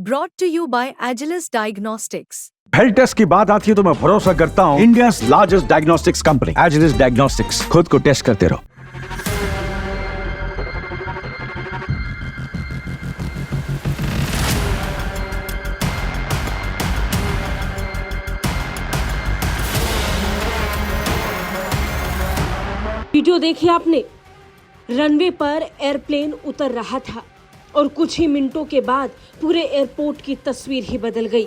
Brought to you by Agilus Diagnostics. Health test की बात आती है तो मैं भरोसा करता हूँ India largest diagnostics company Agilus diagnostics. खुद को टेस्ट करते रहो। वीडियो देखी आपने? रनवे पर एयरप्लेन उतर रहा था और कुछ ही मिनटों के बाद पूरे एयरपोर्ट की तस्वीर ही बदल गई।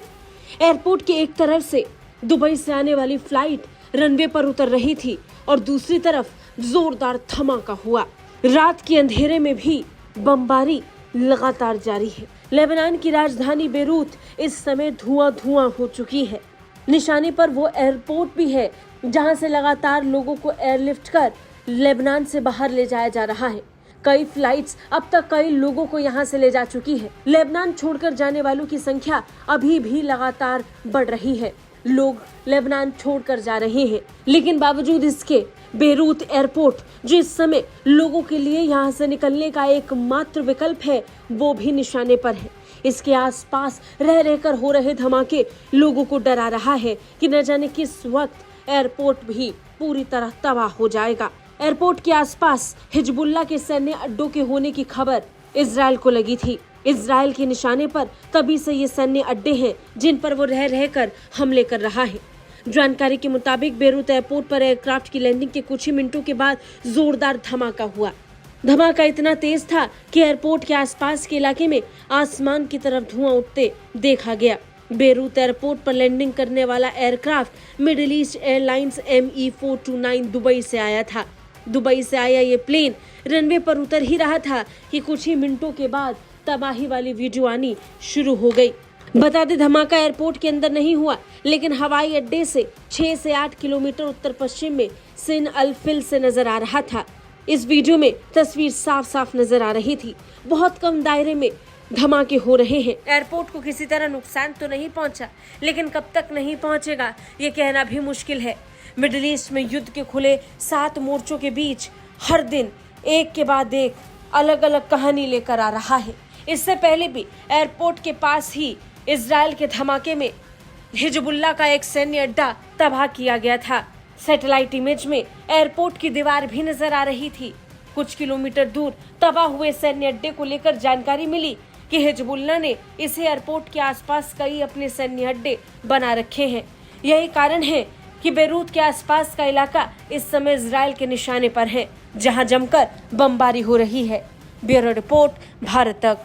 एयरपोर्ट के एक तरफ से दुबई से आने वाली फ्लाइट रनवे पर उतर रही थी और दूसरी तरफ जोरदार धमाका हुआ। रात के अंधेरे में भी बमबारी लगातार जारी है। लेबनान की राजधानी बेरूत इस समय धुआं हो चुकी है। निशाने पर वो एयरपोर्ट भी है जहां से लगातार लोगों को एयरलिफ्ट कर लेबनान से बाहर ले जाया जा रहा है। कई फ्लाइट्स अब तक कई लोगों को यहां से ले जा चुकी है। लेबनान छोड़कर जाने वालों की संख्या अभी भी लगातार बढ़ रही है। लोग लेबनान छोड़कर जा रहे हैं, लेकिन बावजूद इसके बेरूत एयरपोर्ट जो इस समय लोगों के लिए यहां से निकलने का एकमात्र विकल्प है, वो भी निशाने पर है। इसके आसपास रह रहकर हो रहे धमाके लोगों को डरा रहा है कि न जाने किस वक्त एयरपोर्ट भी पूरी तरह तबाह हो जाएगा। एयरपोर्ट के आसपास हिजबुल्लाह के सैन्य अड्डों के होने की खबर इजराइल को लगी थी। इजराइल के निशाने पर तभी से ये सैन्य अड्डे हैं जिन पर वो रह रहकर हमले कर रहा है। जानकारी के मुताबिक बेरूत एयरपोर्ट पर एयरक्राफ्ट की लैंडिंग के कुछ ही मिनटों के बाद जोरदार धमाका हुआ। धमाका इतना तेज था कि एयरपोर्ट के आसपास के इलाके में आसमान की तरफ धुआं उठते देखा गया। बेरूत एयरपोर्ट पर लैंडिंग करने वाला aircraft middle east airlines ME429 Dubai से आया था। दुबई से आया ये प्लेन रनवे पर उतर ही रहा था कि कुछ ही मिनटों के बाद तबाही वाली वीडियो आनी शुरू हो गई। बता दें, धमाका एयरपोर्ट के अंदर नहीं हुआ, लेकिन हवाई अड्डे से 6 से 8 किलोमीटर उत्तर पश्चिम में सिन अल फिल से नजर आ रहा था। इस वीडियो में तस्वीर साफ साफ नजर आ रही थी। बहुत कम दायरे में धमाके हो रहे हैं। एयरपोर्ट को किसी तरह नुकसान तो नहीं पहुंचा, लेकिन कब तक नहीं पहुंचेगा ये कहना भी मुश्किल है। मिडिल ईस्ट में युद्ध के खुले 7 मोर्चों के बीच हर दिन एक के बाद एक अलग अलग कहानी लेकर आ रहा है। इससे पहले भी एयरपोर्ट के पास ही इजराइल के धमाके में हिजबुल्लाह का एक सैन्य अड्डा तबाह किया गया था। सैटेलाइट इमेज में एयरपोर्ट की दीवार भी नजर आ रही थी। कुछ किलोमीटर दूर तबाह हुए सैन्य अड्डे को लेकर जानकारी मिली कि हिजबुल्लाह ने इस एयरपोर्ट के आसपास कई अपने सैन्य अड्डे बना रखे हैं। यही कारण है कि बेरूत के आसपास का इलाका इस समय इजराइल के निशाने पर है, जहां जमकर बमबारी हो रही है। ब्यूरो रिपोर्ट, भारत तक।